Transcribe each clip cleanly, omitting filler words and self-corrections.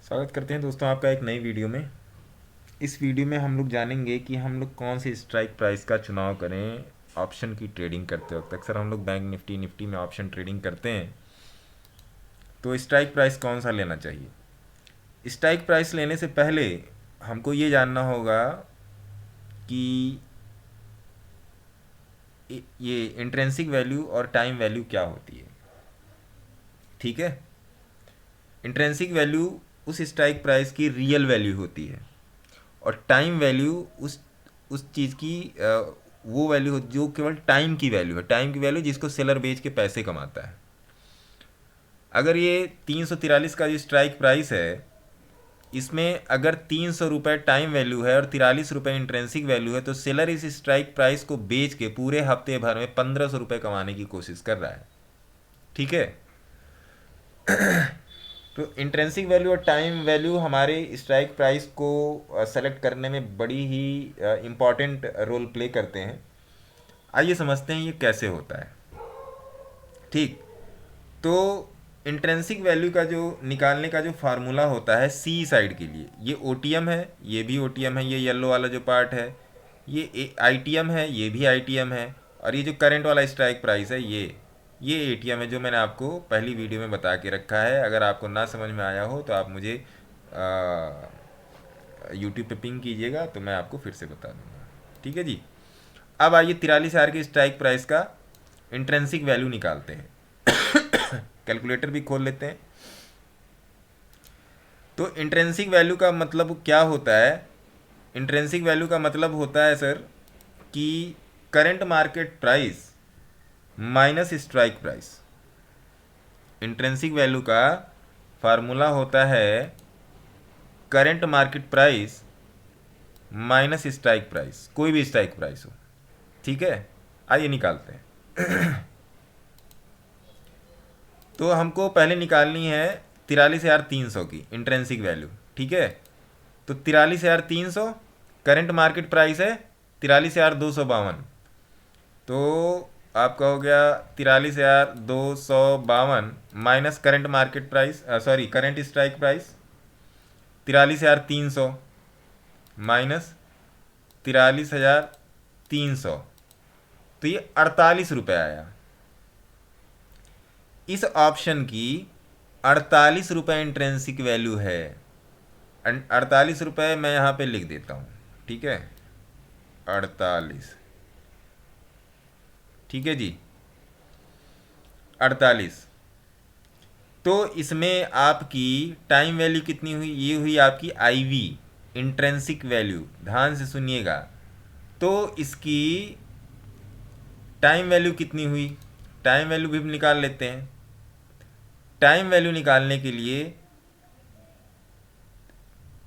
स्वागत करते हैं दोस्तों आपका एक नई वीडियो में। इस वीडियो में हम लोग जानेंगे कि हम लोग कौन सी स्ट्राइक प्राइस का चुनाव करें ऑप्शन की ट्रेडिंग करते वक्त। अक्सर हम लोग बैंक निफ्टी में ऑप्शन ट्रेडिंग करते हैं, तो स्ट्राइक प्राइस कौन सा लेना चाहिए। स्ट्राइक प्राइस लेने से पहले हमको ये जानना होगा कि ये इंट्रेंसिक वैल्यू और टाइम वैल्यू क्या होती है। ठीक है, इंट्रेंसिक वैल्यू उस स्ट्राइक प्राइस की रियल वैल्यू होती है और टाइम वैल्यू उस चीज़ की वो वैल्यू हो जो केवल टाइम की वैल्यू है। टाइम की वैल्यू जिसको सेलर बेच के पैसे कमाता है। अगर ये 343 का जो स्ट्राइक प्राइस है, इसमें अगर 300 रुपये टाइम वैल्यू है और 43 रुपये इंट्रेंसिक वैल्यू है, तो सेलर इस स्ट्राइक प्राइस को बेच के पूरे हफ्ते भर में 1500 रुपये कमाने की कोशिश कर रहा है। ठीक है, तो इंट्रेंसिक वैल्यू और टाइम वैल्यू हमारे स्ट्राइक प्राइस को सेलेक्ट करने में बड़ी ही इम्पॉर्टेंट रोल प्ले करते हैं। आइए समझते हैं ये कैसे होता है। ठीक, तो इंट्रेंसिक वैल्यू का जो निकालने का जो फार्मूला होता है सी साइड के लिए, ये ओटीएम है, ये भी ओटीएम है, ये येलो वाला जो पार्ट है ये आईटीएम है, ये भी आईटीएम है, और ये जो करंट वाला स्ट्राइक प्राइस है ये एटीएम है, जो मैंने आपको पहली वीडियो में बता के रखा है। अगर आपको ना समझ में आया हो तो आप मुझे यूट्यूब पे पिंग कीजिएगा तो मैं आपको फिर से बता दूंगा। ठीक है जी, अब आइए 43,000 की स्ट्राइक प्राइस का इंट्रेंसिक वैल्यू निकालते हैं। कैलकुलेटर भी खोल लेते हैं। तो इंट्रेंसिक वैल्यू का मतलब क्या होता है। इंट्रेंसिक वैल्यू का मतलब होता है सर कि current market price minus strike price. Intrinsic value का फार्मूला होता है current market price minus strike price, कोई भी स्ट्राइक प्राइस हो। ठीक है, आइए निकालते हैं। तो हमको पहले निकालनी है 43,300 की इंट्रेंसिक वैल्यू। ठीक है, तो 43,300 करंट मार्केट प्राइस है 43,252। तो आपका हो गया 43,252 minus current market price, sorry current strike price 43,300 minus 43,300, तो ये 48 रुपये आया। इस ऑप्शन की 48 रुपये इंट्रेंसिक वैल्यू है। 48 रुपये मैं यहाँ पे लिख देता हूँ। ठीक है, 48। ठीक है जी, 48। तो इसमें आपकी टाइम वैल्यू कितनी हुई, ये हुई आपकी आईवी इंट्रेंसिक वैल्यू। ध्यान से सुनिएगा, तो इसकी टाइम वैल्यू कितनी हुई, टाइम वैल्यू भी निकाल लेते हैं। टाइम वैल्यू निकालने के लिए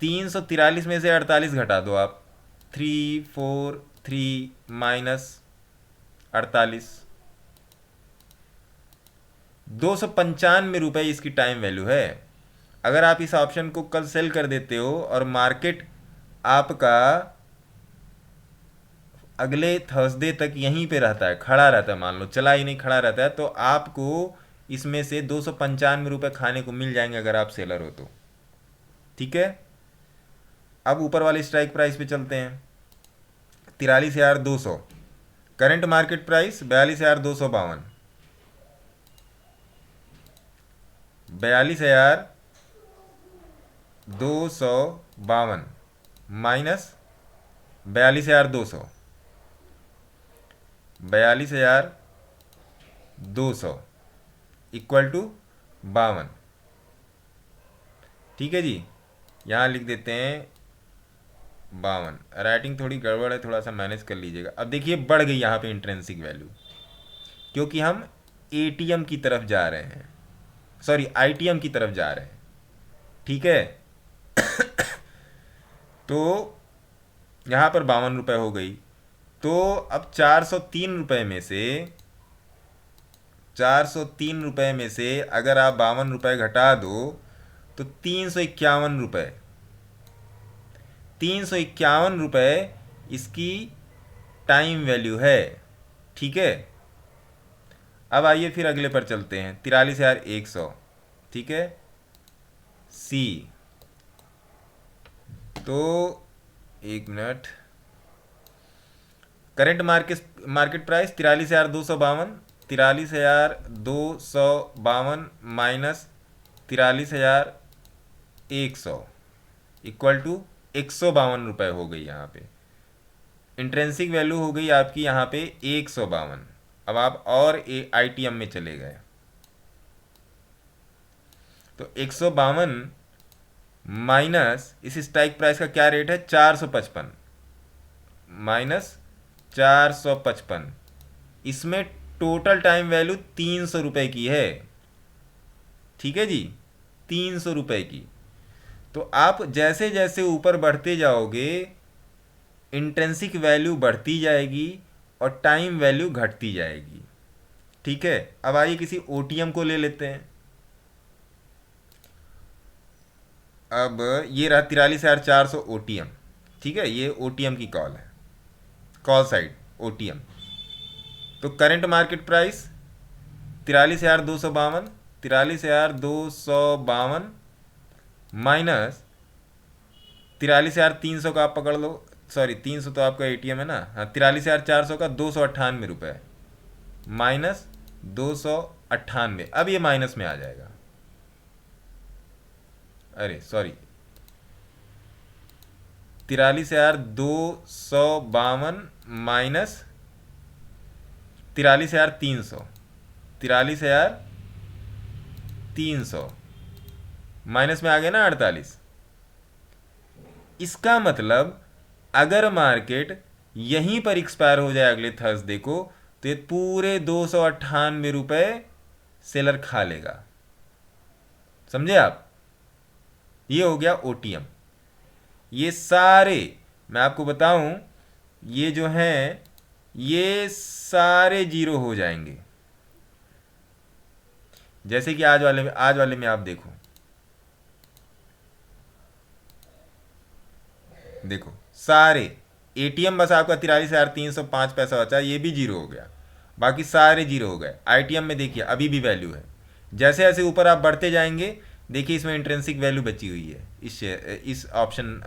343 में से 48 घटा दो आप, 343 माइनस 48, 295 रुपये इसकी टाइम वैल्यू है। अगर आप इस ऑप्शन को कल सेल कर देते हो और मार्केट आपका अगले थर्सडे तक यहीं पे रहता है, खड़ा रहता है, मान लो चला ही नहीं, खड़ा रहता है, तो आपको इसमें से 295 रुपये खाने को मिल जाएंगे अगर आप सेलर हो तो। ठीक है, अब ऊपर वाले स्ट्राइक प्राइस पे चलते हैं। 43,200 current market price 42,252, 42,252 minus 42,200, 42,200 equal to 52। ठीक है जी, यहाँ लिख देते हैं 52। राइटिंग थोड़ी गड़बड़ है, थोड़ा सा मैनेज कर लीजिएगा। अब देखिए बढ़ गई यहाँ पे इंट्रेंसिक वैल्यू, क्योंकि हम एटीएम की तरफ जा रहे हैं, सॉरी आईटीएम की तरफ जा रहे हैं। ठीक है, तो यहाँ पर 52 रुपये हो गई। तो अब 403 रुपये में से 403 रुपये में से अगर आप 52 रुपये घटा दो तो 351 रुपये, 351 रुपये इसकी टाइम वैल्यू है। ठीक है, अब आइए फिर अगले पर चलते हैं। 43,100। ठीक है, सी तो एक minute, current market price 43,252, 43,252 minus 43,100 equal to 152 रुपये हो गई यहाँ पे। इंट्रेंसिक वैल्यू हो गई आपकी यहाँ पे 152। अब आप और आईटीएम में चले गए तो 152 माइनस इस स्ट्राइक प्राइस का क्या रेट है 455 माइनस 455, इसमें टोटल टाइम वैल्यू 300 रुपये की है। ठीक है जी, 300 रुपये की। तो आप जैसे जैसे ऊपर बढ़ते जाओगे इंट्रेंसिक वैल्यू बढ़ती जाएगी और टाइम वैल्यू घटती जाएगी। ठीक है, अब आइए किसी ओटीएम को ले लेते हैं। अब ये रहा 43,400 ओटीएम। ठीक है, ये ओटीएम की कॉल है, कॉल साइड ओटीएम। तो करंट मार्केट प्राइस 43,252, 43,252 माइनस 43,300 का आप पकड़ लो, सॉरी 300 तो आपका एटीएम है ना, हाँ 43,400 का 298 रुपये माइनस 298। अब ये माइनस में आ जाएगा, अरे सॉरी 43,252 माइनस 43,300, 43,300 माइनस में आ गया ना 48। इसका मतलब अगर मार्केट यहीं पर एक्सपायर हो जाए अगले थर्सडे को तो ये पूरे 298 रुपये सेलर खा लेगा। समझे आप? ये हो गया ओटीएम। ये सारे मैं आपको बताऊं, ये जो हैं ये सारे जीरो हो जाएंगे। जैसे कि आज वाले में आप देखो, देखो सारे एटीएम बस आपका 43,305 पैसा बचा, ये भी जीरो हो गया, बाकी सारे जीरो हो गए। आईटीएम में देखिए अभी भी वैल्यू है। जैसे जैसे ऊपर आप बढ़ते जाएंगे देखिए इसमें इंट्रेंसिक वैल्यू बची हुई है इस ऑप्शन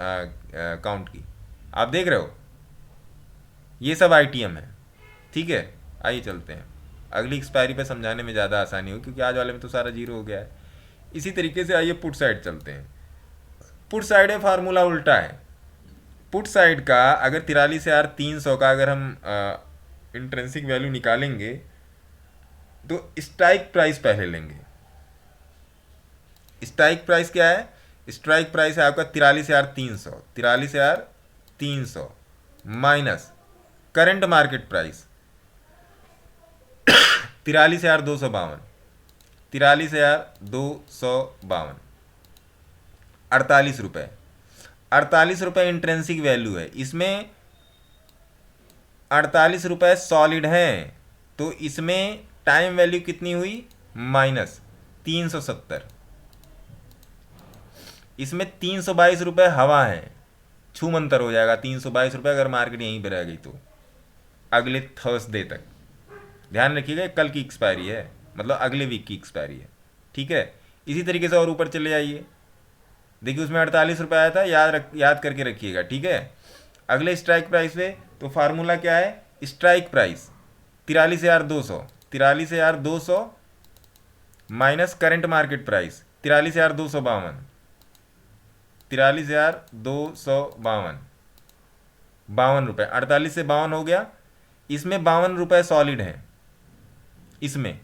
काउंट की, आप देख रहे हो, ये सब आईटीएम है। ठीक है, आइए चलते हैं अगली एक्सपायरी पे, समझाने में ज़्यादा आसानी हो क्योंकि आज वाले में तो सारा जीरो हो गया है। इसी तरीके से आइए पुट साइड चलते हैं। पुट साइड में फार्मूला उल्टा है। पुट साइड का अगर 43,300 का अगर हम इंट्रेंसिक वैल्यू निकालेंगे तो स्ट्राइक प्राइस पहले लेंगे। स्ट्राइक प्राइस क्या है? स्ट्राइक प्राइस है आपका 43,300, 43,300 माइनस करंट मार्केट प्राइस 43,252, 43,252 48 रुपये। 48 रुपये इंट्रेंसिक वैल्यू है, इसमें 48 रुपये सॉलिड हैं, तो इसमें टाइम वैल्यू कितनी हुई माइनस 370। इसमें 322 रुपये हवा है, छूमंतर हो जाएगा 322 रुपये अगर मार्केट यहीं पर रह गई तो अगले थर्सडे तक। ध्यान रखिएगा कल की एक्सपायरी है, मतलब अगले वीक की एक्सपायरी है। ठीक है, इसी तरीके से और ऊपर चले जाइए, देखिए उसमें 48 रुपये आया था, याद करके रखिएगा। ठीक है, अगले स्ट्राइक प्राइस पे तो फार्मूला क्या है? Strike price 43,200, 43,200 minus current market price 43,252, 43,252 52 रुपये। 48 से 52 हो गया, इसमें 52 रुपये सॉलिड हैं, इसमें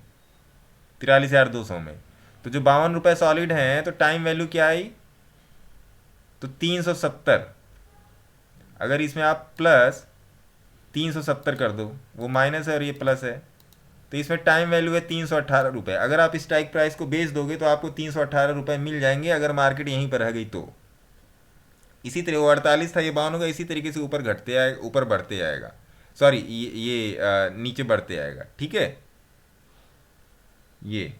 43,200 में। तो जो 52 रुपये सॉलिड हैं तो टाइम वैल्यू क्या आई? तो 370। अगर इसमें आप प्लस 370 कर दो, वो माइनस है और ये प्लस है, तो इसमें टाइम वैल्यू है 318 रुपये। अगर आप स्ट्राइक प्राइस को बेच दोगे तो आपको 318 रुपये मिल जाएंगे अगर मार्केट यहीं पर रह गई तो। इसी तरह वो 48 था, ये 52 होगा, इसी तरीके से ऊपर घटते आएगा, ऊपर बढ़ते जाएगा, सॉरी ये नीचे बढ़ते आएगा। ठीक है, ये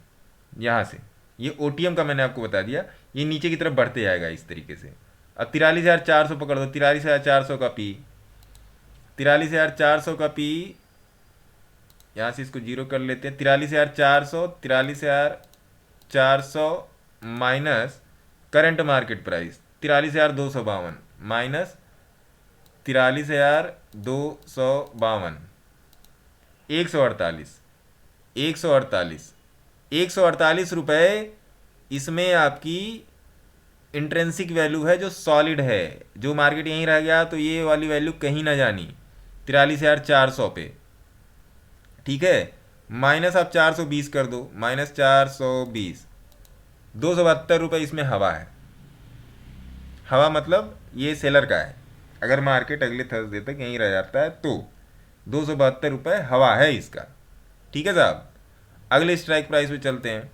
यहाँ से ये ओटीएम का मैंने आपको बता दिया, ये नीचे की तरफ बढ़ते जाएगा इस तरीके से। अब 43,400 पकड़ दो, 43,400 का पी, 43,400 का पी, यहाँ से इसको जीरो कर लेते हैं। 43,400, 43,400 minus current market price 43,252, minus 43,252, 148, 148, 148 रुपये। इसमें आपकी इंट्रेंसिक वैल्यू है जो सॉलिड है, जो मार्केट यहीं रह गया तो ये वाली वैल्यू कहीं ना जानी, 43,400 पे। ठीक है, माइनस आप 420 कर दो, -420, 272 रुपये इसमें हवा है। हवा मतलब ये सेलर का है। अगर मार्केट अगले थर्सडे तक यहीं रह जाता है तो 272 रुपये हवा है इसका। ठीक है साहब, अगले स्ट्राइक प्राइस पे चलते हैं,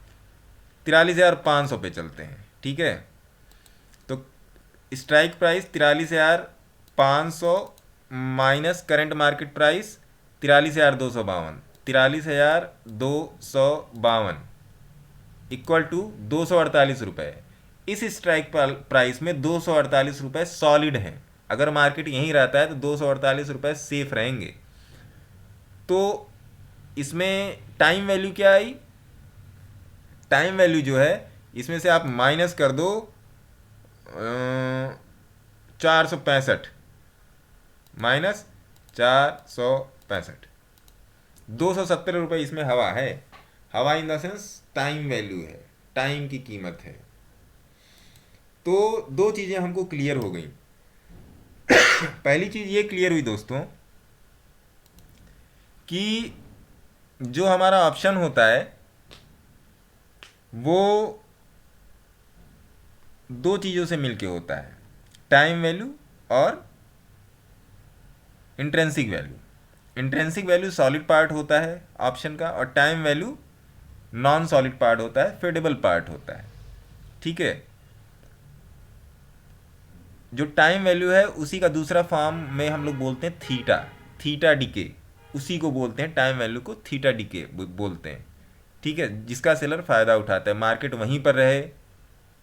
43,500 पे चलते हैं। ठीक है, तो strike price 43,500 minus current market price 43,252, 43,252 equal to 248 रुपये। इस स्ट्राइक प्राइस में 248 रुपये सॉलिड हैं। अगर मार्केट यहीं रहता है तो 248 रुपये सेफ रहेंगे। तो इसमें टाइम वैल्यू क्या आई? टाइम वैल्यू जो है इसमें से आप माइनस कर दो 465, -465, 270 रुपये इसमें हवा है। हवा in the sense time value है, टाइम की कीमत है। तो दो चीज़ें हमको क्लियर हो गई। पहली चीज़ ये क्लियर हुई दोस्तों कि जो हमारा ऑप्शन होता है वो दो चीज़ों से मिलके होता है, टाइम वैल्यू और intrinsic value. Intrinsic value solid part होता है ऑप्शन का, और time value non solid part होता है, फेडेबल पार्ट होता है। ठीक है, जो टाइम वैल्यू है उसी का दूसरा फॉर्म में हम लोग बोलते हैं थीटा, थीटा डीके, उसी को बोलते हैं टाइम वैल्यू को थीटा डीके बोलते हैं। ठीक है, जिसका सेलर फ़ायदा उठाता है, मार्केट वहीं पर रहे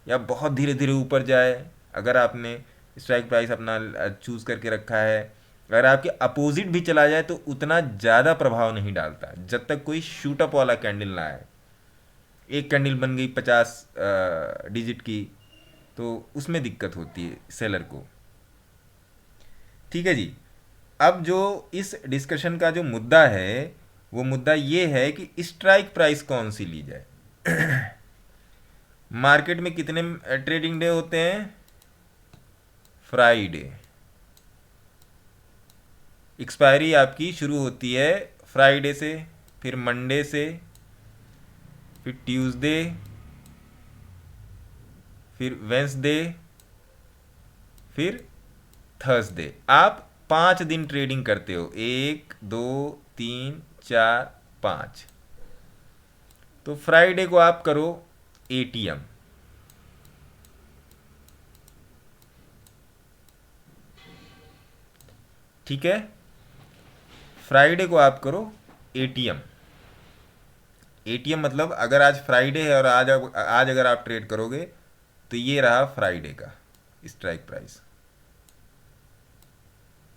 या बहुत धीरे धीरे ऊपर जाए। अगर आपने स्ट्राइक प्राइस अपना चूज़ करके रखा है, अगर आपके अपोजिट भी चला जाए तो उतना ज़्यादा प्रभाव नहीं डालता जब तक कोई शूटअप वाला कैंडल ना आए। एक कैंडल बन गई 50 डिजिट की तो उसमें दिक्कत होती है सेलर को। ठीक है जी, अब जो इस डिस्कशन का जो मुद्दा है वो मुद्दा ये है कि स्ट्राइक प्राइस कौन सी ली जाए। मार्केट में कितने ट्रेडिंग डे होते हैं? फ्राइडे। एक्सपायरी आपकी शुरू होती है फ्राइडे से, फिर मंडे से, फिर ट्यूसडे, फिर वेंसडे, फिर थर्सडे। आप 5 दिन ट्रेडिंग करते हो, 1 2 3 4 5। तो फ्राइडे को आप करो एटीएम। ठीक है, फ्राइडे को आप करो एटीएम। एटीएम मतलब अगर आज फ्राइडे है और आज अगर आप ट्रेड करोगे तो ये रहा फ्राइडे का स्ट्राइक प्राइस।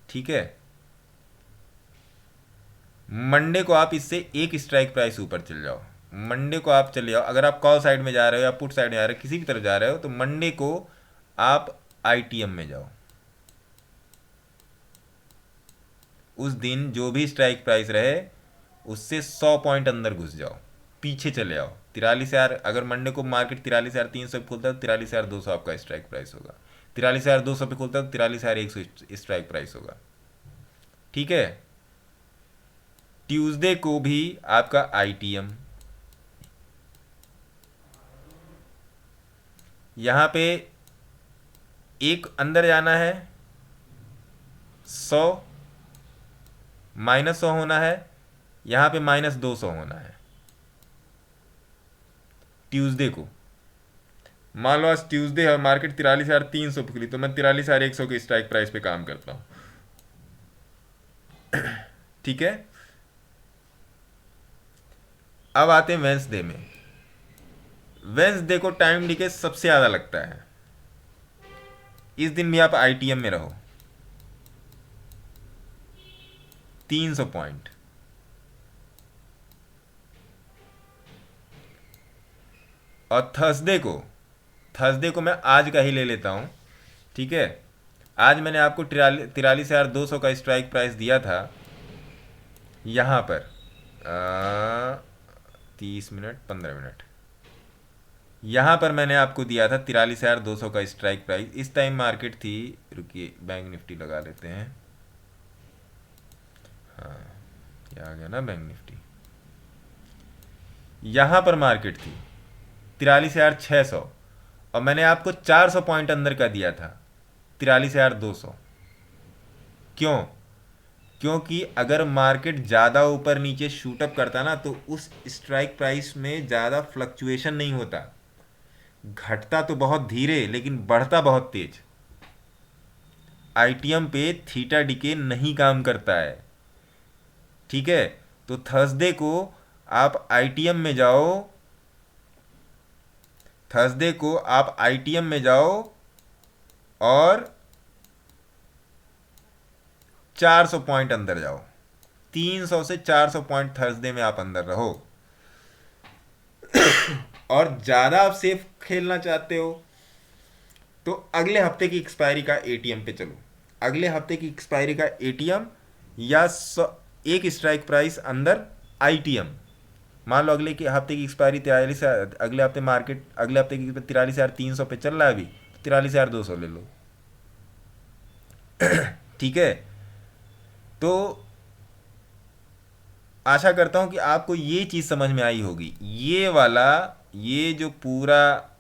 ठीक है, मंडे को आप इससे एक स्ट्राइक प्राइस ऊपर चल जाओ। मंडे को आप चले जाओ, अगर आप कॉल साइड में जा रहे हो या पुट साइड में जा रहे हो, किसी भी तरफ जा रहे हो, तो मंडे को आप आईटीएम में जाओ। उस दिन जो भी स्ट्राइक प्राइस रहे उससे 100 पॉइंट अंदर घुस जाओ, पीछे चले आओ। 43,000, अगर मंडे को मार्केट 43,300 पे खुलता है तो 43,200 आपका स्ट्राइक प्राइस होगा। 43,200 पे खुलता है तो 43,100 स्ट्राइक प्राइस होगा। ठीक है, ट्यूसडे को भी आपका आईटीएम। यहाँ पे एक अंदर जाना है 100, -100 होना है, यहाँ पे -200 होना है। ट्यूसडे को मान लो आज ट्यूसडे है, मार्केट 43,300 पे खुली, तो मैं 43,100 के स्ट्राइक प्राइस पे काम करता हूँ। ठीक है, अब आते हैं वेंसडे में। वेंसडे को टाइम डीके सबसे ज़्यादा लगता है। इस दिन भी आप आईटीएम में रहो, 300 पॉइंट। और थर्सडे को मैं आज का ही ले लेता हूँ। ठीक है, आज मैंने आपको 43,200 का स्ट्राइक प्राइस दिया था यहाँ पर 30 मिनट 15 मिनट, यहाँ पर मैंने आपको दिया था 43,200 का स्ट्राइक प्राइस। इस टाइम मार्केट थी, रुकिए बैंक निफ्टी लगा लेते हैं। हाँ, ये आ गया ना बैंक निफ्टी। यहाँ पर मार्केट थी 43,600 और मैंने आपको 400 पॉइंट अंदर का दिया था 43,200। क्यों? क्योंकि अगर मार्केट ज़्यादा ऊपर नीचे शूटअप करता ना तो उस स्ट्राइक प्राइस में ज़्यादा फ्लक्चुएशन नहीं होता, घटता तो बहुत धीरे लेकिन बढ़ता बहुत तेज। आईटीएम पे थीटा डिके नहीं काम करता है, ठीक है। तो थर्सडे को आप आईटीएम में जाओ, थर्सडे को आप आईटीएम में जाओ और 400 पॉइंट अंदर जाओ, 300 से 400 पॉइंट थर्सडे में आप अंदर रहो। और ज़्यादा आप सेफ खेलना चाहते हो तो अगले हफ्ते की एक्सपायरी का एटीएम पे चलो। अगले हफ्ते की एक्सपायरी का एटीएम या एक स्ट्राइक प्राइस अंदर आईटीएम। मान लो अगले के हफ्ते की एक्सपायरी 43, अगले हफ्ते मार्केट अगले हफ्ते की 43,300 पे चल रहा है अभी, 43,200 ले लो, ठीक है। तो आशा करता हूं कि आपको ये चीज़ समझ में आई होगी। ये वाला, ये जो पूरा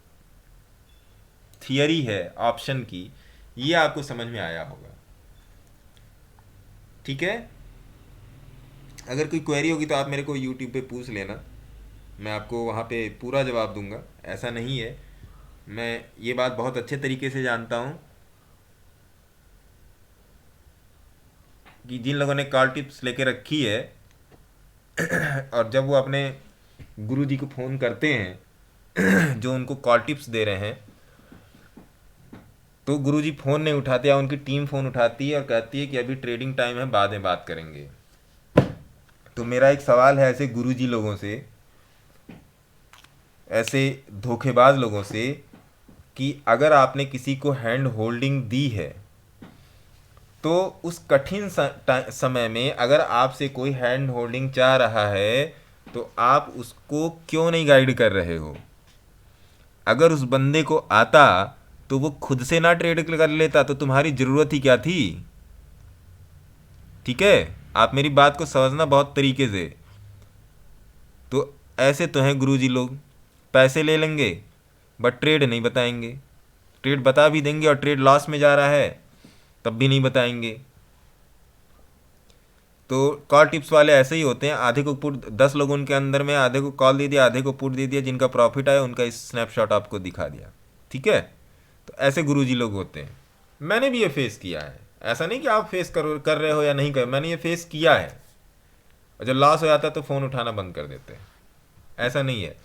थियरी है ऑप्शन की, ये आपको समझ में आया होगा, ठीक है। अगर कोई क्वेरी होगी तो आप मेरे को यूट्यूब पे पूछ लेना, मैं आपको वहाँ पे पूरा जवाब दूंगा। ऐसा नहीं है, मैं ये बात बहुत अच्छे तरीके से जानता हूँ कि जिन लोगों ने कॉल टिप्स लेके रखी है और जब वो अपने गुरुजी को फ़ोन करते हैं जो उनको कॉल टिप्स दे रहे हैं, तो गुरुजी फ़ोन नहीं उठाते या उनकी टीम फ़ोन उठाती है और कहती है कि अभी ट्रेडिंग टाइम है, बाद में बात करेंगे। तो मेरा एक सवाल है ऐसे गुरुजी लोगों से, ऐसे धोखेबाज लोगों से, कि अगर आपने किसी को हैंड होल्डिंग दी है तो उस कठिन समय में अगर आपसे कोई हैंड होल्डिंग चाह रहा है तो आप उसको क्यों नहीं गाइड कर रहे हो? अगर उस बंदे को आता तो वो खुद से ना ट्रेड कर लेता तो तुम्हारी ज़रूरत ही क्या थी? ठीक है, आप मेरी बात को समझना बहुत तरीके से। तो ऐसे तो हैं गुरुजी लोग, पैसे ले लेंगे बट ट्रेड नहीं बताएंगे, ट्रेड बता भी देंगे और ट्रेड लॉस में जा रहा है तब भी नहीं बताएंगे। तो कॉल टिप्स वाले ऐसे ही होते हैं, आधे को पुट 10 लोगों के अंदर में, आधे को कॉल दे दिया, आधे को पुट दे दिया, जिनका प्रॉफिट आया उनका स्नैपशॉट आपको दिखा दिया, ठीक है। तो ऐसे गुरुजी लोग होते हैं। मैंने भी ये फेस किया है, ऐसा नहीं कि आप फेस कर रहे हो या नहीं कर, मैंने ये फेस किया है। और जब लॉस हो जाता है तो फ़ोन उठाना बंद कर देते हैं, ऐसा नहीं है।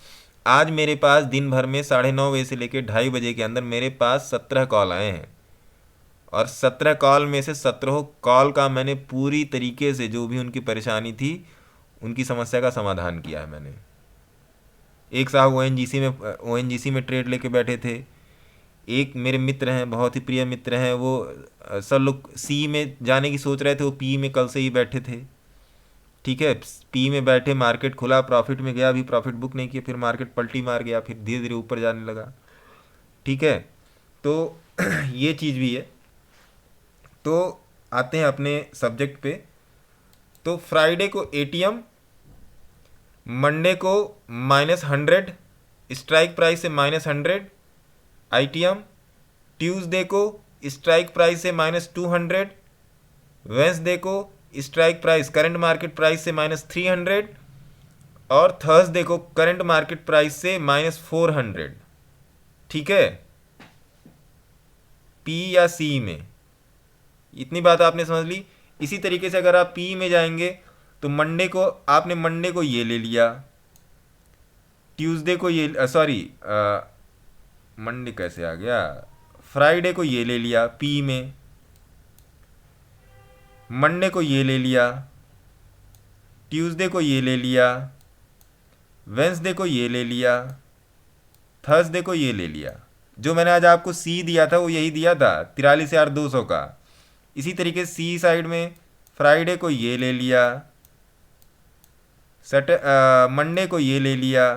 आज मेरे पास दिन भर में 9:30 बजे से लेकर 2:30 बजे के अंदर मेरे पास 17 कॉल आए हैं और 17 कॉल में से 17 कॉल का मैंने पूरी तरीके से जो भी उनकी परेशानी थी उनकी समस्या का समाधान किया है मैंने। एक साहब ओएनजीसी में ट्रेड लेके बैठे थे, एक मेरे मित्र हैं, बहुत ही प्रिय मित्र हैं, वो सब लोग सी में जाने की सोच रहे थे, वो पी में कल से ही बैठे थे, ठीक है। पी में बैठे, मार्केट खुला, प्रॉफिट में गया, अभी प्रॉफिट बुक नहीं किया, फिर मार्केट पलटी मार गया, फिर धीरे धीरे ऊपर जाने लगा, ठीक है। तो ये चीज़ भी है। तो आते हैं अपने सब्जेक्ट पे। तो फ्राइडे को एटीएम, मंडे को -100 स्ट्राइक प्राइस से -100 आईटीएम, ट्यूसडे को स्ट्राइक प्राइस से -200, वेंसडे को strike price current market price से -300 और थर्सडे को करंट मार्केट प्राइस से -400, ठीक है। पी या सी में, इतनी बात आपने समझ ली। इसी तरीके से अगर आप पी में जाएंगे तो मंडे को ये ले लिया, ट्यूसडे को ये, सॉरी मंडे कैसे आ गया, फ्राइडे को ये ले लिया पी में, मंडे को ये ले लिया, ट्यूसडे को ये ले लिया, वेंसडे को ये ले लिया, थर्सडे को ये ले लिया। जो मैंने आज आपको सी दिया था वो यही दिया था 43,200 का। इसी तरीके से सी साइड में फ्राइडे को ये ले लिया, मंडे को ये ले लिया,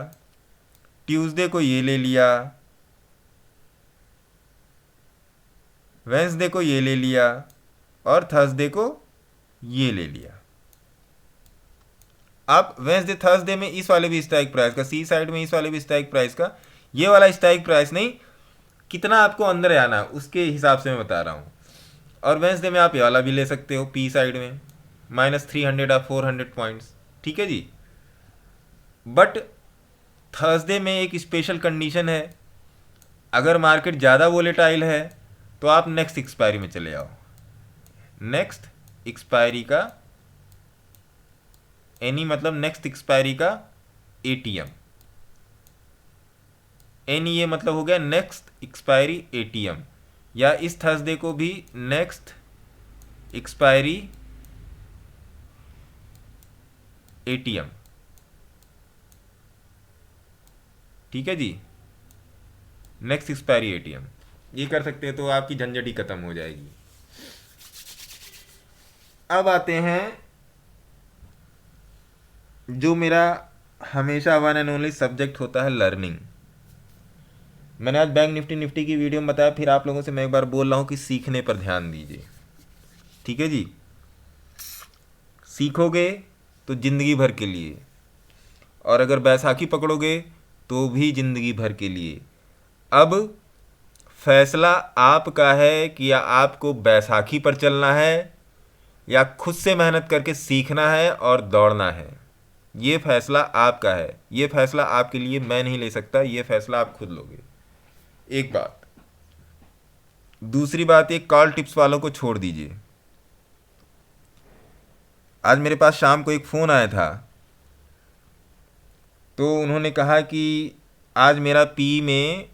ट्यूसडे को ये ले लिया, वेंसडे को ये ले लिया और थर्सडे को ये ले लिया। अब वेंसडे थर्सडे में इस वाले भी स्ट्राइक प्राइस का, सी साइड में इस वाले भी स्ट्राइक प्राइस का, ये वाला स्ट्राइक प्राइस नहीं, कितना आपको अंदर आना है उसके हिसाब से मैं बता रहा हूँ। और वेंसडे में आप ये वाला भी ले सकते हो पी साइड में -300 या 400 पॉइंट्स, ठीक है जी। बट थर्सडे में एक स्पेशल कंडीशन है, अगर मार्केट ज़्यादा वोलेटाइल है तो आप नेक्स्ट एक्सपायरी में चले आओ। नेक्स्ट एक्सपायरी का एनी मतलब नेक्स्ट एक्सपायरी का एटीएम, एनी ये मतलब हो गया नेक्स्ट एक्सपायरी एटीएम, या इस थर्सडे को भी नेक्स्ट एक्सपायरी एटीएम, ठीक है जी, नेक्स्ट एक्सपायरी एटीएम, ये कर सकते हैं तो आपकी झंझट ही खत्म हो जाएगी। अब आते हैं जो मेरा हमेशा वन एंड ओनली सब्जेक्ट होता है, लर्निंग। मैंने आज बैंक निफ्टी की वीडियो में बताया, फिर आप लोगों से मैं एक बार बोल रहा हूँ कि सीखने पर ध्यान दीजिए, ठीक है जी। सीखोगे तो ज़िंदगी भर के लिए, और अगर बैसाखी पकड़ोगे तो भी ज़िंदगी भर के लिए। अब फैसला आपका है कि या आपको बैसाखी पर चलना है या खुद से मेहनत करके सीखना है और दौड़ना है। ये फैसला आपका है, ये फैसला आपके लिए मैं नहीं ले सकता, ये फैसला आप खुद लोगे। एक बात। दूसरी बात, ये कॉल टिप्स वालों को छोड़ दीजिए। आज मेरे पास शाम को एक फ़ोन आया था, तो उन्होंने कहा कि आज मेरा पी में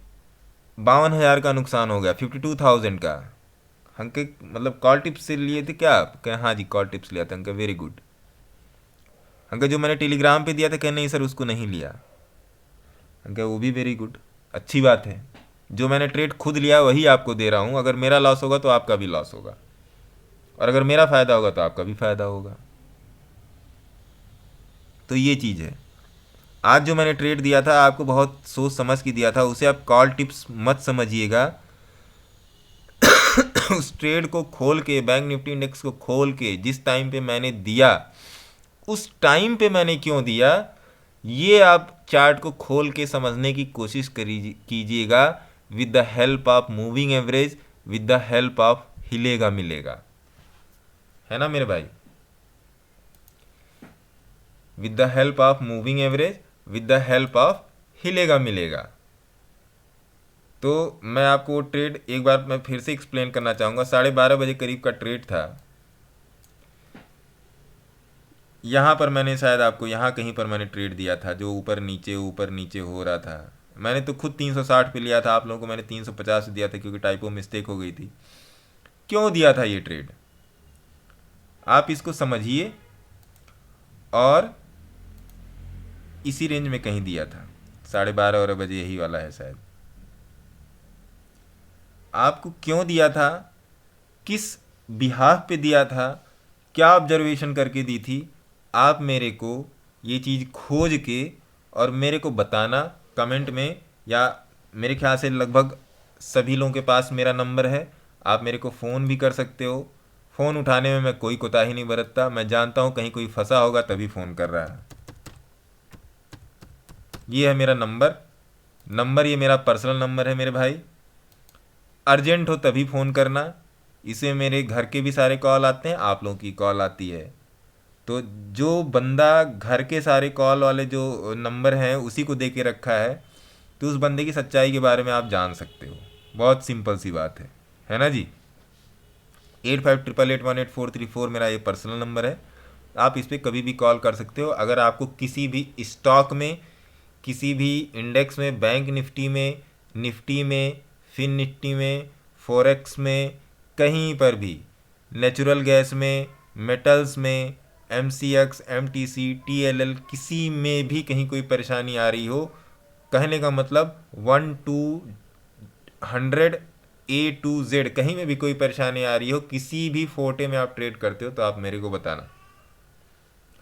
52,000 का नुकसान हो गया, 52,000 का। हमके मतलब कॉल टिप्स से लिए थे क्या आप? कहें हाँ जी कॉल टिप्स लिया था। हमका वेरी गुड। हमका जो मैंने टेलीग्राम पे दिया था, कहें नहीं सर उसको नहीं लिया। हमका वो भी वेरी गुड, अच्छी बात है। जो मैंने ट्रेड खुद लिया वही आपको दे रहा हूँ। अगर मेरा लॉस होगा तो आपका भी लॉस होगा, और अगर मेरा फ़ायदा होगा तो आपका भी फ़ायदा होगा। तो ये चीज़ है। आज जो मैंने ट्रेड दिया था आपको बहुत सोच समझ के दिया था, उसे आप कॉल टिप्स मत समझिएगा। उस ट्रेड को खोल के, बैंक निफ्टी इंडेक्स को खोल के जिस टाइम पे मैंने दिया, उस टाइम पे मैंने क्यों दिया, ये आप चार्ट को खोल के समझने की कोशिश कीजिएगा, with the help of moving average, with the help of हिलेगा मिलेगा, है ना मेरे भाई। With the help of moving average, with the help of हिलेगा मिलेगा। तो मैं आपको वो ट्रेड एक बार मैं फिर से एक्सप्लेन करना चाहूँगा। 12:30 बजे करीब का ट्रेड था। यहाँ पर मैंने शायद आपको यहाँ कहीं पर मैंने ट्रेड दिया था, जो ऊपर नीचे हो रहा था। मैंने तो खुद 360 पे लिया था, आप लोगों को मैंने 350 दिया था क्योंकि टाइपो मिस्टेक हो गई थी। क्यों दिया था ये ट्रेड, आप इसको समझिए। और इसी रेंज में कहीं दिया था, 12:30 बजे, यही वाला है शायद। आपको क्यों दिया था, किस बिहाफ पे दिया था, क्या ऑब्जर्वेशन करके दी थी, आप मेरे को ये चीज़ खोज के और मेरे को बताना कमेंट में, या मेरे ख्याल से लगभग सभी लोगों के पास मेरा नंबर है, आप मेरे को फ़ोन भी कर सकते हो। फ़ोन उठाने में मैं कोई कोताही नहीं बरतता। मैं जानता हूँ कहीं कोई फंसा होगा तभी फ़ोन कर रहा है। ये है मेरा नंबर, ये मेरा पर्सनल नंबर है मेरे भाई। अर्जेंट हो तभी फ़ोन करना। इसे मेरे घर के भी सारे कॉल आते हैं, आप लोगों की कॉल आती है। तो जो बंदा घर के सारे कॉल वाले जो नंबर हैं उसी को दे के रखा है, तो उस बंदे की सच्चाई के बारे में आप जान सकते हो। बहुत सिंपल सी बात है ना जी। 8588188434 मेरा ये पर्सनल नंबर है। आप इस पर कभी भी कॉल कर सकते हो। अगर आपको किसी भी स्टॉक में, किसी भी इंडेक्स में, बैंक निफ्टी में, फिन निफ्टी में, फॉरेक्स में, कहीं पर भी, नेचुरल गैस में, मेटल्स में, MCX, MTC, TLL, किसी में भी कहीं कोई परेशानी आ रही हो, कहने का मतलब 100 A to Z कहीं में भी कोई परेशानी आ रही हो, किसी भी फोटे में आप ट्रेड करते हो तो आप मेरे को बताना।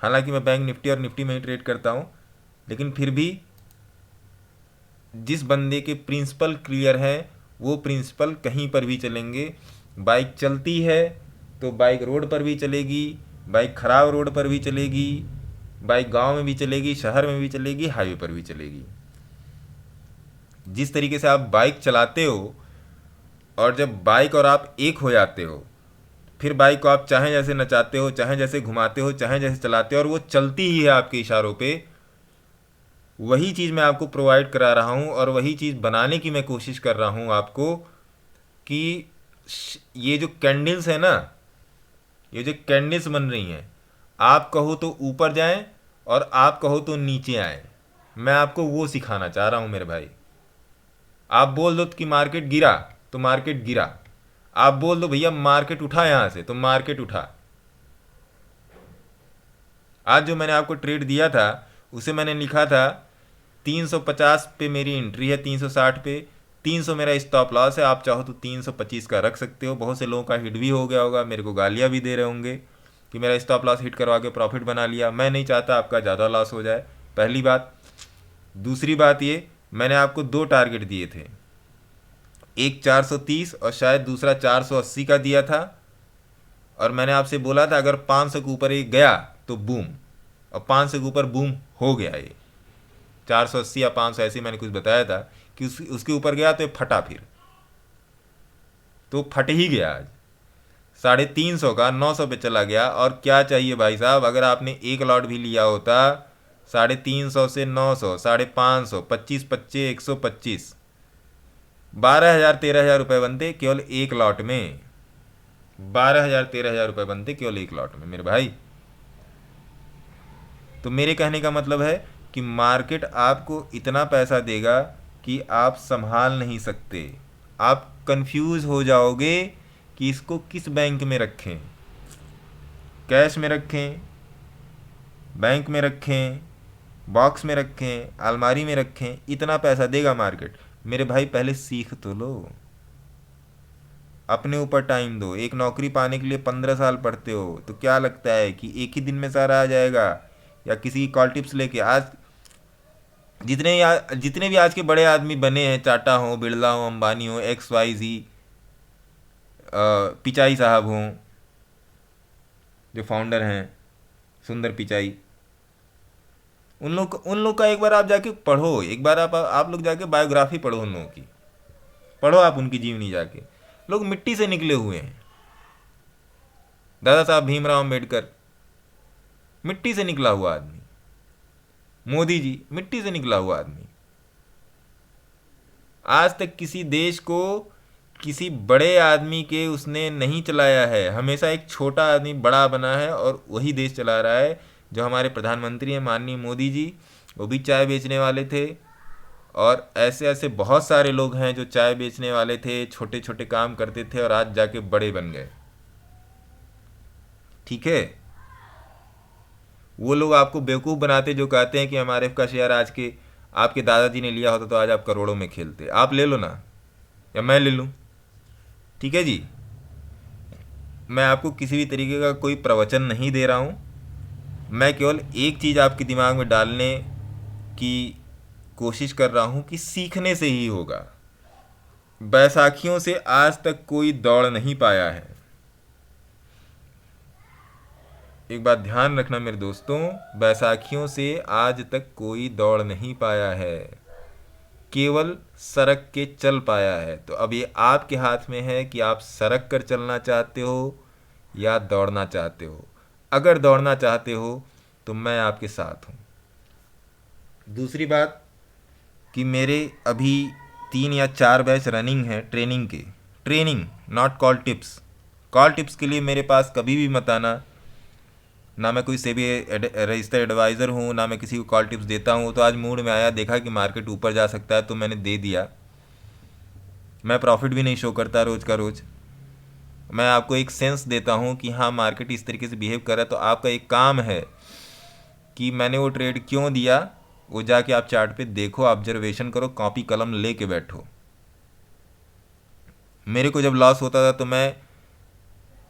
हालांकि मैं बैंक निफ्टी और निफ्टी में ही ट्रेड करता हूँ, लेकिन फिर भी जिस बंदे के प्रिंसिपल क्लियर है वो प्रिंसिपल कहीं पर भी चलेंगे। बाइक चलती है तो बाइक रोड पर भी चलेगी, बाइक ख़राब रोड पर भी चलेगी, बाइक गांव में भी चलेगी, शहर में भी चलेगी, हाईवे पर भी चलेगी। जिस तरीके से आप बाइक चलाते हो और जब बाइक और आप एक हो जाते हो, फिर बाइक को आप चाहे जैसे नचाते हो, चाहे जैसे घुमाते हो, चाहे जैसे चलाते हो और वो चलती ही है आपके इशारों पे, वही चीज़ मैं आपको प्रोवाइड करा रहा हूँ और वही चीज़ बनाने की मैं कोशिश कर रहा हूँ आपको कि ये जो कैंडल्स है ना, ये जो कैंडल्स बन रही हैं, आप कहो तो ऊपर जाएं और आप कहो तो नीचे आएं। मैं आपको वो सिखाना चाह रहा हूँ मेरे भाई। आप बोल दो कि मार्केट गिरा तो मार्केट गिरा, आप बोल दो भैया मार्केट उठा यहाँ से तो मार्केट उठा। आज जो मैंने आपको ट्रेड दिया था उसे मैंने लिखा था 350 पे मेरी एंट्री है, 360 पे, 300 मेरा स्टॉप लॉस है। आप चाहो तो 325 का रख सकते हो। बहुत से लोगों का हिट भी हो गया होगा, मेरे को गालियाँ भी दे रहे होंगे कि मेरा स्टॉप लॉस हिट करवा के प्रॉफिट बना लिया। मैं नहीं चाहता आपका ज़्यादा लॉस हो जाए, पहली बात। दूसरी बात ये, मैंने आपको 2 टारगेट दिए थे, एक 430 और शायद दूसरा 480 का दिया था। और मैंने आपसे बोला था अगर 500 के ऊपर ये गया तो बूम, और 500 के ऊपर बूम हो गया। ये 480 या 500 ऐसे मैंने कुछ बताया था कि उसके ऊपर गया तो ये फटा, फिर तो फट ही गया। आज 350 का 900 पे चला गया। और क्या चाहिए भाई साहब, अगर आपने एक लॉट भी लिया होता 350 से 900, 550, 25 25 125, 12,000 13,000 रुपये बनते केवल एक लॉट में। 12,000 13,000 रुपये बनते केवल एक लॉट में मेरे भाई। तो मेरे कहने का मतलब है कि मार्केट आपको इतना पैसा देगा कि आप संभाल नहीं सकते। आप कंफ्यूज हो जाओगे कि इसको किस बैंक में रखें, कैश में रखें, बैंक में रखें, बॉक्स में रखें, अलमारी में रखें। इतना पैसा देगा मार्केट। मेरे भाई पहले सीख तो लो, अपने ऊपर टाइम दो। एक नौकरी पाने के लिए 15 साल पढ़ते हो तो क्या लगता है कि एक ही दिन में सारा आ जाएगा? या किसी की कॉल टिप्स लेके आज जितने भी आज के बड़े आदमी बने हैं, टाटा हो, बिरला हो, अंबानी हो, XYZ, पिचाई साहब हों जो फाउंडर हैं, सुंदर पिचाई, उन लोग का एक बार आप जाके पढ़ो, एक बार आप लोग जाके बायोग्राफी पढ़ो, उन लोगों की पढ़ो, आप उनकी जीवनी जाके। लोग मिट्टी से निकले हुए हैं। दादा साहब भीमराव अम्बेडकर मिट्टी से निकला हुआ आदमी, मोदी जी मिट्टी से निकला हुआ आदमी। आज तक किसी देश को किसी बड़े आदमी के उसने नहीं चलाया है, हमेशा एक छोटा आदमी बड़ा बना है और वही देश चला रहा है। जो हमारे प्रधानमंत्री हैं माननीय मोदी जी, वो भी चाय बेचने वाले थे। और ऐसे ऐसे बहुत सारे लोग हैं जो चाय बेचने वाले थे, छोटे छोटे काम करते थे और आज जाके बड़े बन गए। ठीक है, वो लोग आपको बेवकूफ़ बनाते जो कहते हैं कि MRF का शेयर आज के आपके दादाजी ने लिया होता तो आज आप करोड़ों में खेलते। आप ले लो ना, या मैं ले लूँ। ठीक है जी, मैं आपको किसी भी तरीके का कोई प्रवचन नहीं दे रहा हूँ। मैं केवल एक चीज़ आपके दिमाग में डालने की कोशिश कर रहा हूँ कि सीखने से ही होगा। बैसाखियों से आज तक कोई दौड़ नहीं पाया है। एक बात ध्यान रखना मेरे दोस्तों, बैसाखियों से आज तक कोई दौड़ नहीं पाया है, केवल सरक के चल पाया है। तो अब ये आपके हाथ में है कि आप सरक कर चलना चाहते हो या दौड़ना चाहते हो। अगर दौड़ना चाहते हो तो मैं आपके साथ हूँ। दूसरी बात कि मेरे अभी 3 या 4 बैच रनिंग है ट्रेनिंग के। Training, not call tips. Call tips के लिए मेरे पास कभी भी मत आना। ना मैं कोई सेबी रजिस्टर्ड एडवाइज़र हूँ, ना मैं किसी को कॉल टिप्स देता हूँ। तो आज मूड में आया, देखा कि मार्केट ऊपर जा सकता है तो मैंने दे दिया। मैं प्रॉफिट भी नहीं शो करता रोज़ का रोज़। मैं आपको एक सेंस देता हूँ कि हाँ मार्केट इस तरीके से बिहेव कर रहा है। तो आपका एक काम है कि मैंने वो ट्रेड क्यों दिया, वो जाके आप चार्ट पे देखो, ऑब्जर्वेशन करो, कॉपी कलम ले के बैठो। मेरे को जब लॉस होता था तो मैं,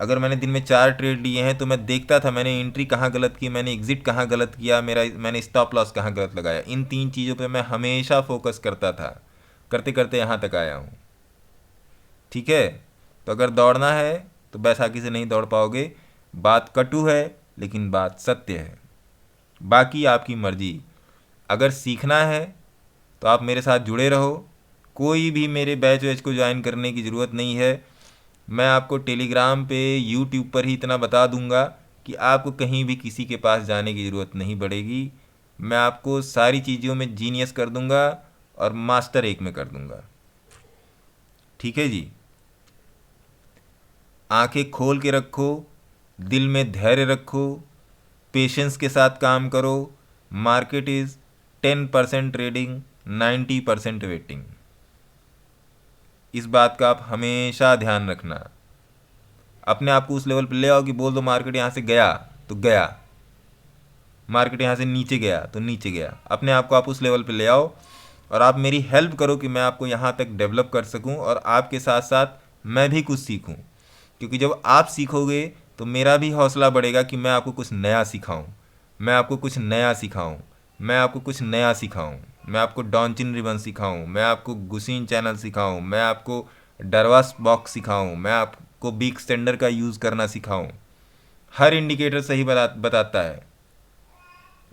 अगर मैंने दिन में 4 ट्रेड लिए हैं तो मैं देखता था मैंने एंट्री कहाँ गलत की, मैंने एग्जिट कहाँ गलत किया, मैंने स्टॉप लॉस कहाँ गलत लगाया। इन 3 चीज़ों पे मैं हमेशा फोकस करता था, करते करते यहाँ तक आया हूँ। ठीक है, तो अगर दौड़ना है तो बैसाखी से नहीं दौड़ पाओगे। बात कटु है लेकिन बात सत्य है। बाकी आपकी मर्जी। अगर सीखना है तो आप मेरे साथ जुड़े रहो। कोई भी मेरे बैच वैच को ज्वाइन करने की ज़रूरत नहीं है। मैं आपको टेलीग्राम पे, यूट्यूब पर ही इतना बता दूंगा कि आपको कहीं भी किसी के पास जाने की ज़रूरत नहीं पड़ेगी। मैं आपको सारी चीज़ों में जीनियस कर दूंगा और मास्टर एक में कर दूंगा। ठीक है जी। आंखें खोल के रखो, दिल में धैर्य रखो, पेशेंस के साथ काम करो। Market is 10% trading, 90% waiting. इस बात का आप हमेशा ध्यान रखना। अपने आप को उस लेवल पर ले आओ कि बोल दो मार्केट यहाँ से गया तो गया, मार्केट यहाँ से नीचे गया तो नीचे गया। अपने आप को आप उस लेवल पे ले आओ और आप मेरी हेल्प करो कि मैं आपको यहाँ तक डेवलप कर सकूँ और आपके साथ साथ मैं भी कुछ सीखूँ। क्योंकि जब आप सीखोगे तो मेरा भी हौसला बढ़ेगा कि मैं आपको कुछ नया सिखाऊँ, मैं आपको कुछ नया सिखाऊँ, मैं आपको कुछ नया सिखाऊँ, मैं आपको डॉन्चिन रिबन सिखाऊँ, मैं आपको गुसिन चैनल सिखाऊँ, मैं आपको डरवास बॉक्स सिखाऊँ, मैं आपको बिग एक्सटेंडर का यूज़ करना सिखाऊँ। हर इंडिकेटर सही बताता है,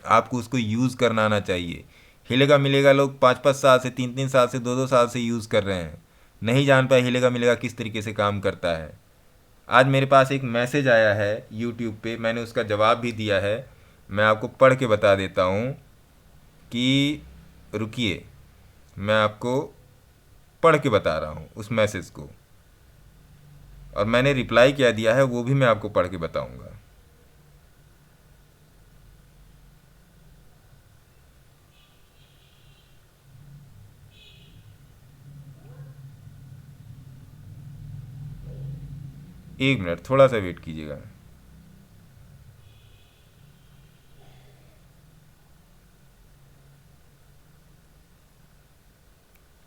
आपको उसको यूज़ करना आना चाहिए। हिलेगा मिलेगा लोग 5-5 साल से, 3-3 साल से, 2-2 साल से यूज़ कर रहे हैं, नहीं जान पाए हिलेगा मिलेगा किस तरीके से काम करता है। आज मेरे पास एक मैसेज आया है यूट्यूब पे, मैंने उसका जवाब भी दिया है। मैं आपको पढ़ के बता देता हूँ कि, रुकिए मैं आपको पढ़ के बता रहा हूँ उस मैसेज को, और मैंने रिप्लाई क्या दिया है वो भी मैं आपको पढ़ के बताऊँगा। एक मिनट, थोड़ा सा वेट कीजिएगा।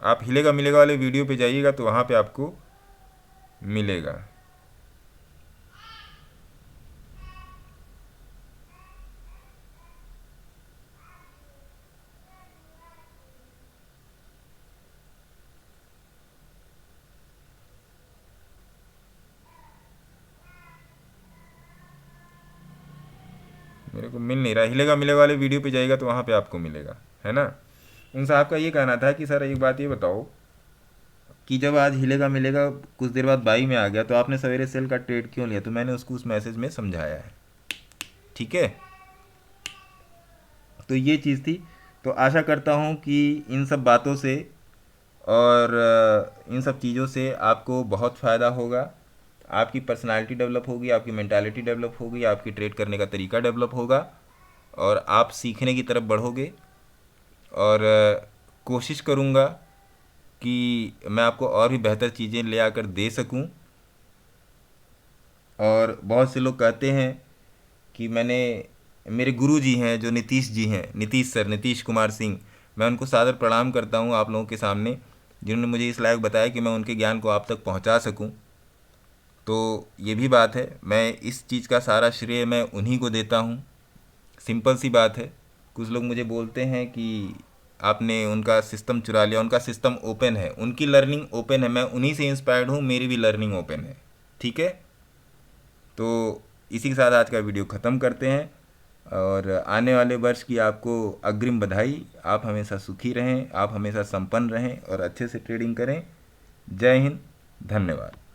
आप हिलेगा मिलेगा वाले वीडियो पे जाइएगा तो वहाँ पे आपको मिलेगा। मेरे को मिल नहीं रहा। हिलेगा मिलेगा वाले वीडियो पे जाइएगा तो वहाँ पे आपको मिलेगा, है ना। उन साहब का ये कहना था कि सर एक बात ये बताओ कि जब आज हिलेगा मिलेगा कुछ देर बाद बाई में आ गया तो आपने सवेरे सेल का ट्रेड क्यों लिया, तो मैंने उसको उस मैसेज में समझाया है। ठीक है, तो ये चीज़ थी। तो आशा करता हूँ कि इन सब बातों से और इन सब चीज़ों से आपको बहुत फ़ायदा होगा। आपकी पर्सनालिटी डेवलप होगी, आपकी मेंटालिटी डेवलप होगी, आपकी ट्रेड करने का तरीका डेवलप होगा और आप सीखने की तरफ बढ़ोगे। और कोशिश करूँगा कि मैं आपको और भी बेहतर चीज़ें ले आकर दे सकूं। और बहुत से लोग कहते हैं कि मैंने, मेरे गुरु जी हैं जो नीतीश जी हैं, नीतीश सर, नीतीश कुमार सिंह, मैं उनको सादर प्रणाम करता हूं आप लोगों के सामने, जिन्होंने मुझे इस लायक बताया कि मैं उनके ज्ञान को आप तक पहुंचा सकूं। तो ये भी बात है, मैं इस चीज़ का सारा श्रेय मैं उन्हीं को देता हूं। सिंपल सी बात है। कुछ लोग मुझे बोलते हैं कि आपने उनका सिस्टम चुरा लिया। उनका सिस्टम ओपन है, उनकी लर्निंग ओपन है, मैं उन्हीं से इंस्पायर्ड हूँ, मेरी भी लर्निंग ओपन है। ठीक है, तो इसी के साथ आज का वीडियो ख़त्म करते हैं और आने वाले वर्ष की आपको अग्रिम बधाई। आप हमेशा सुखी रहें, आप हमेशा संपन्न रहें और अच्छे से ट्रेडिंग करें। जय हिंद, धन्यवाद।